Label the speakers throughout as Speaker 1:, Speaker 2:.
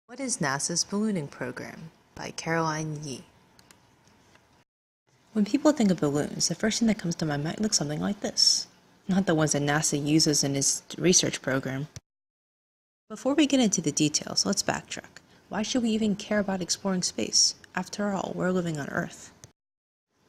Speaker 1: What is NASA's ballooning program? By Caroline Yee. When people think of balloons, the first thing that comes to my mind looks something like this. Not the ones that NASA uses in its research program. Before we get into the details, let's backtrack. Why should we even care about exploring space? After all, we're living on Earth.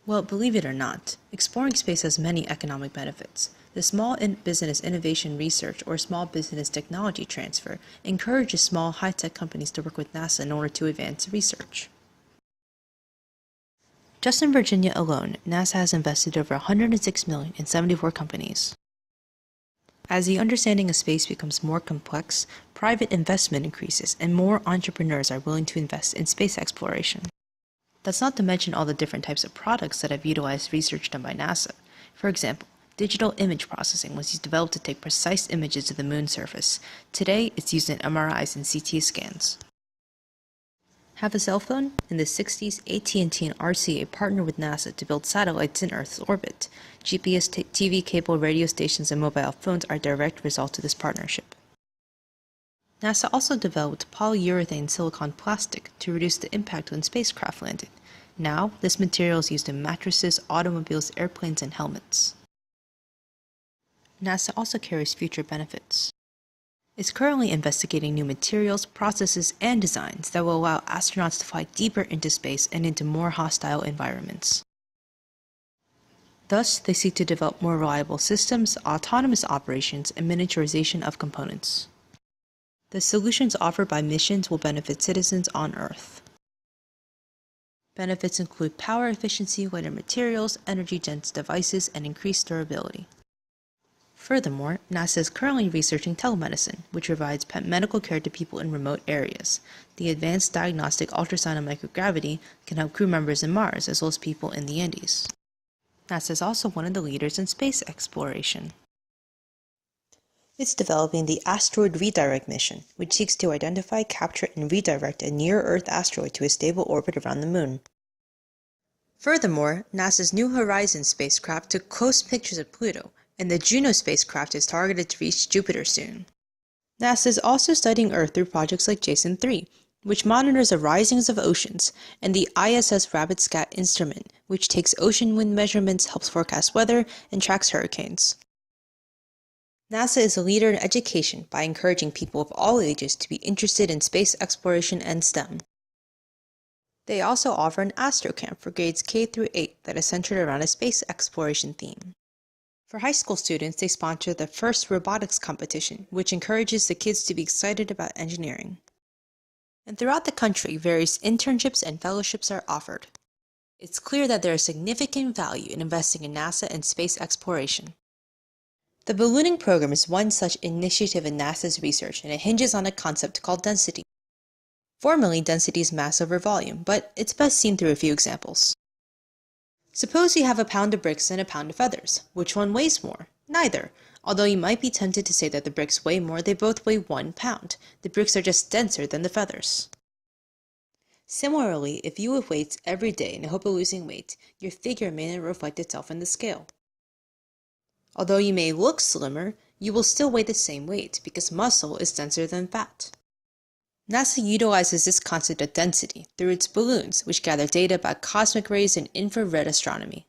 Speaker 1: Well, believe it or not, exploring space has many economic benefits. The Small Business Innovation Research or Small Business Technology Transfer encourages small high-tech companies to work with NASA in order to advance research. Just in Virginia alone, NASA has invested over $106 million in 74 companies. As the understanding of space becomes more complex, private investment increases and more entrepreneurs are willing to invest in space exploration. That's not to mention all the different types of products that have utilized research done by NASA. For example, digital image processing was developed to take precise images of the moon's surface. Today, it's used in MRIs and CT scans. Have a cell phone? In the 60s, AT&T and RCA partnered with NASA to build satellites in Earth's orbit. GPS, TV, cable, radio stations, and mobile phones are a direct result of this partnership. NASA also developed polyurethane silicon plastic to reduce the impact when spacecraft landed. Now, this material is used in mattresses, automobiles, airplanes, and helmets. NASA also carries future benefits. It's currently investigating new materials, processes, and designs that will allow astronauts to fly deeper into space and into more hostile environments. Thus, they seek to develop more reliable systems, autonomous operations, and miniaturization of components. The solutions offered by missions will benefit citizens on Earth. Benefits include power efficiency, lighter materials, energy-dense devices, and increased durability. Furthermore, NASA is currently researching telemedicine, which provides medical care to people in remote areas. The advanced diagnostic ultrasound and microgravity can help crew members in Mars as well as people in the Andes. NASA is also one of the leaders in space exploration. It's developing the Asteroid Redirect mission, which seeks to identify, capture, and redirect a near-Earth asteroid to a stable orbit around the Moon. Furthermore, NASA's New Horizons spacecraft took close pictures of Pluto, and the Juno spacecraft is targeted to reach Jupiter soon. NASA is also studying Earth through projects like Jason 3, which monitors the risings of oceans, and the ISS RabbitScat instrument, which takes ocean wind measurements, helps forecast weather, and tracks hurricanes. NASA is a leader in education by encouraging people of all ages to be interested in space exploration and STEM. They also offer an Astro Camp for grades K through 8 that is centered around a space exploration theme. For high school students, they sponsor the first robotics competition, which encourages the kids to be excited about engineering. And throughout the country, various internships and fellowships are offered. It's clear that there is significant value in investing in NASA and space exploration. The ballooning program is one such initiative in NASA's research, and it hinges on a concept called density. Formally, density is mass over volume, but it's best seen through a few examples. Suppose you have a pound of bricks and a pound of feathers. Which one weighs more? Neither. Although you might be tempted to say that the bricks weigh more, they both weigh 1 pound. The bricks are just denser than the feathers. Similarly, if you lift weights every day in the hope of losing weight, your figure may not reflect itself in the scale. Although you may look slimmer, you will still weigh the same weight because muscle is denser than fat. NASA utilizes this concept of density through its balloons, which gather data about cosmic rays and infrared astronomy.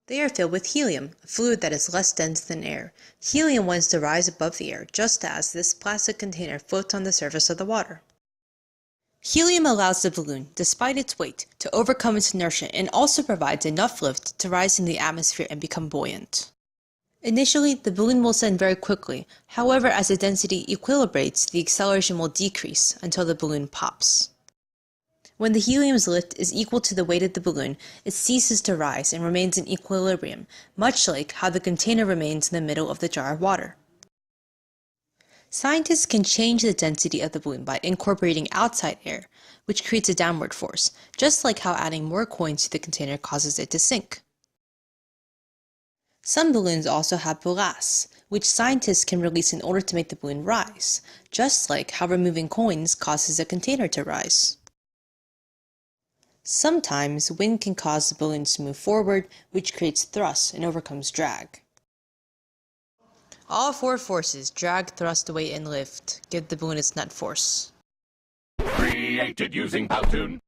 Speaker 1: They are filled with helium, a fluid that is less dense than air. Helium wants to rise above the air, just as this plastic container floats on the surface of the water. Helium allows the balloon, despite its weight, to overcome its inertia and also provides enough lift to rise in the atmosphere and become buoyant. Initially, the balloon will ascend very quickly. However, as the density equilibrates, the acceleration will decrease until the balloon pops. When the helium's lift is equal to the weight of the balloon, it ceases to rise and remains in equilibrium, much like how the container remains in the middle of the jar of water. Scientists can change the density of the balloon by incorporating outside air, which creates a downward force, just like how adding more coins to the container causes it to sink. Some balloons also have ballasts, which scientists can release in order to make the balloon rise, just like how removing coins causes a container to rise. Sometimes wind can cause the balloons to move forward, which creates thrust and overcomes drag. All 4 forces, drag, thrust, weight, and lift, give the balloon its net force.
Speaker 2: created using Powtoon.